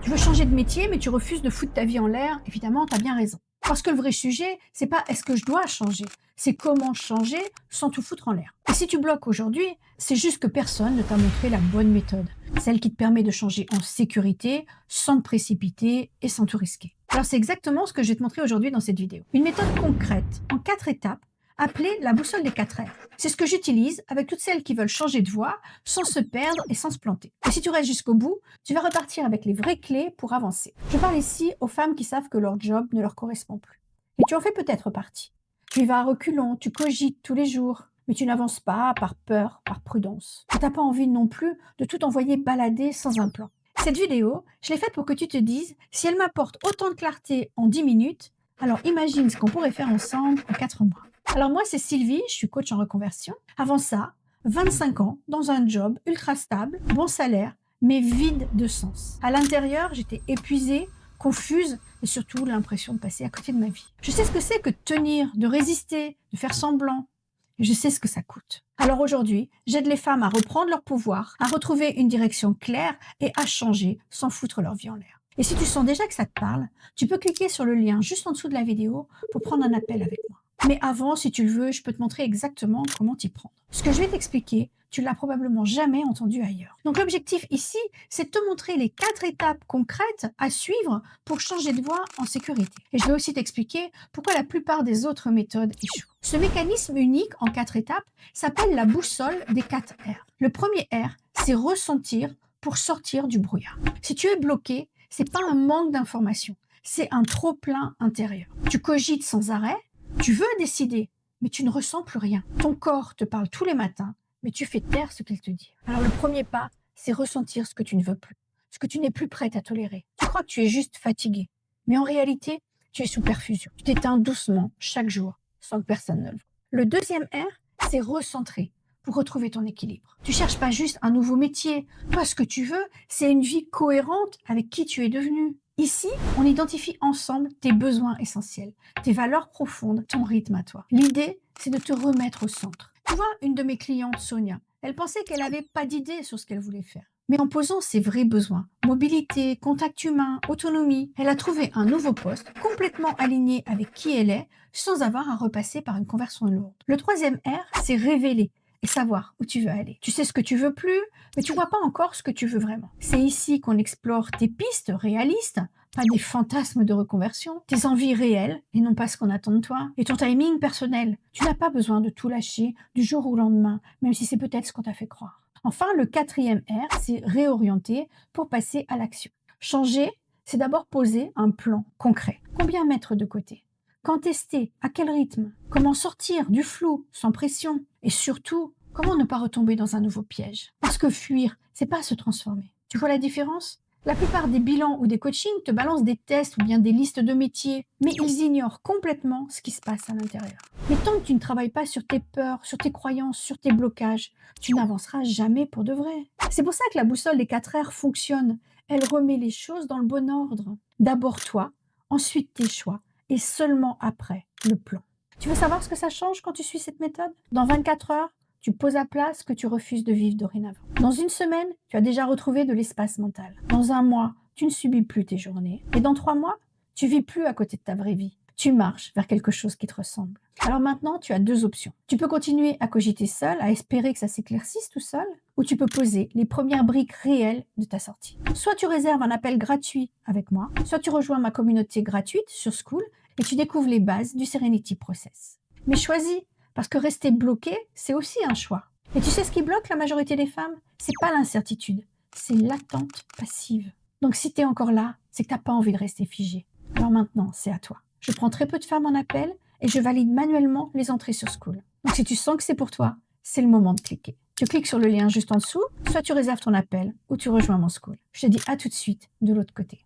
Tu veux changer de métier, mais tu refuses de foutre ta vie en l'air. Évidemment, tu as bien raison. Parce que le vrai sujet, c'est pas est-ce que je dois changer, c'est comment changer sans tout foutre en l'air. Et si tu bloques aujourd'hui, c'est juste que personne ne t'a montré la bonne méthode, celle qui te permet de changer en sécurité, sans te précipiter et sans tout risquer. Alors c'est exactement ce que je vais te montrer aujourd'hui dans cette vidéo. Une méthode concrète, en 4 étapes, appelée la boussole des 4 R. C'est ce que j'utilise avec toutes celles qui veulent changer de voie sans se perdre et sans se planter. Et si tu restes jusqu'au bout, tu vas repartir avec les vraies clés pour avancer. Je parle ici aux femmes qui savent que leur job ne leur correspond plus. Et tu en fais peut-être partie. Tu y vas à reculons, tu cogites tous les jours, mais tu n'avances pas par peur, par prudence. Tu n'as pas envie non plus de tout envoyer balader sans un plan. Cette vidéo, je l'ai faite pour que tu te dises, si elle m'apporte autant de clarté en 10 minutes, alors imagine ce qu'on pourrait faire ensemble en 4 mois. Alors moi, c'est Sylvie, je suis coach en reconversion. Avant ça, 25 ans, dans un job ultra stable, bon salaire, mais vide de sens. À l'intérieur, j'étais épuisée, confuse et surtout l'impression de passer à côté de ma vie. Je sais ce que c'est que de tenir, de résister, de faire semblant. Et je sais ce que ça coûte. Alors aujourd'hui, j'aide les femmes à reprendre leur pouvoir, à retrouver une direction claire et à changer sans foutre leur vie en l'air. Et si tu sens déjà que ça te parle, tu peux cliquer sur le lien juste en dessous de la vidéo pour prendre un appel avec moi. Mais avant, si tu le veux, je peux te montrer exactement comment t'y prendre. Ce que je vais t'expliquer, tu l'as probablement jamais entendu ailleurs. Donc l'objectif ici, c'est de te montrer les 4 étapes concrètes à suivre pour changer de voie en sécurité. Et je vais aussi t'expliquer pourquoi la plupart des autres méthodes échouent. Ce mécanisme unique en 4 étapes s'appelle la boussole des 4 R. Le premier R, c'est ressentir pour sortir du brouillard. Si tu es bloqué, c'est pas un manque d'information, c'est un trop-plein intérieur. Tu cogites sans arrêt, tu veux décider, mais tu ne ressens plus rien. Ton corps te parle tous les matins, mais tu fais taire ce qu'il te dit. Alors le premier pas, c'est ressentir ce que tu ne veux plus, ce que tu n'es plus prête à tolérer. Tu crois que tu es juste fatigué, mais en réalité, tu es sous perfusion. Tu t'éteins doucement chaque jour, sans que personne ne le voie. Le deuxième R, c'est recentrer pour retrouver ton équilibre. Tu cherches pas juste un nouveau métier. Toi, ce que tu veux, c'est une vie cohérente avec qui tu es devenu. Ici, on identifie ensemble tes besoins essentiels, tes valeurs profondes, ton rythme à toi. L'idée, c'est de te remettre au centre. Tu vois, une de mes clientes, Sonia, elle pensait qu'elle n'avait pas d'idée sur ce qu'elle voulait faire. Mais en posant ses vrais besoins, mobilité, contact humain, autonomie, elle a trouvé un nouveau poste complètement aligné avec qui elle est, sans avoir à repasser par une conversion lourde. Le troisième R, c'est révéler et savoir où tu veux aller. Tu sais ce que tu veux plus, mais tu vois pas encore ce que tu veux vraiment. C'est ici qu'on explore tes pistes réalistes, pas des fantasmes de reconversion, tes envies réelles et non pas ce qu'on attend de toi, et ton timing personnel. Tu n'as pas besoin de tout lâcher du jour au lendemain, même si c'est peut-être ce qu'on t'a fait croire. Enfin, le quatrième R, c'est réorienter pour passer à l'action. Changer, c'est d'abord poser un plan concret. Combien mettre de côté? Quand tester? À quel rythme? Comment sortir du flou sans pression? Et surtout, comment ne pas retomber dans un nouveau piège? Parce que fuir, c'est pas se transformer. Tu vois la différence? La plupart des bilans ou des coachings te balancent des tests ou bien des listes de métiers, mais ils ignorent complètement ce qui se passe à l'intérieur. Mais tant que tu ne travailles pas sur tes peurs, sur tes croyances, sur tes blocages, tu n'avanceras jamais pour de vrai. C'est pour ça que la boussole des 4 R fonctionne. Elle remet les choses dans le bon ordre. D'abord toi, ensuite tes choix, et seulement après le plan. Tu veux savoir ce que ça change quand tu suis cette méthode? Dans 24 heures, tu poses à plat ce que tu refuses de vivre dorénavant. Dans une semaine, tu as déjà retrouvé de l'espace mental. Dans un mois, tu ne subis plus tes journées. Et dans 3 mois, tu vis plus à côté de ta vraie vie. Tu marches vers quelque chose qui te ressemble. Alors maintenant, tu as 2 options. Tu peux continuer à cogiter seul, à espérer que ça s'éclaircisse tout seul, ou tu peux poser les premières briques réelles de ta sortie. Soit tu réserves un appel gratuit avec moi, soit tu rejoins ma communauté gratuite sur Skool et tu découvres les bases du Serenity Process. Mais choisis, parce que rester bloqué, c'est aussi un choix. Et tu sais ce qui bloque la majorité des femmes? C'est pas l'incertitude, c'est l'attente passive. Donc si tu es encore là, c'est que tu n'as pas envie de rester figé. Alors maintenant, c'est à toi. Je prends très peu de femmes en appel et je valide manuellement les entrées sur Skool. Donc si tu sens que c'est pour toi, c'est le moment de cliquer. Tu cliques sur le lien juste en dessous, soit tu réserves ton appel ou tu rejoins mon Skool. Je te dis à tout de suite de l'autre côté.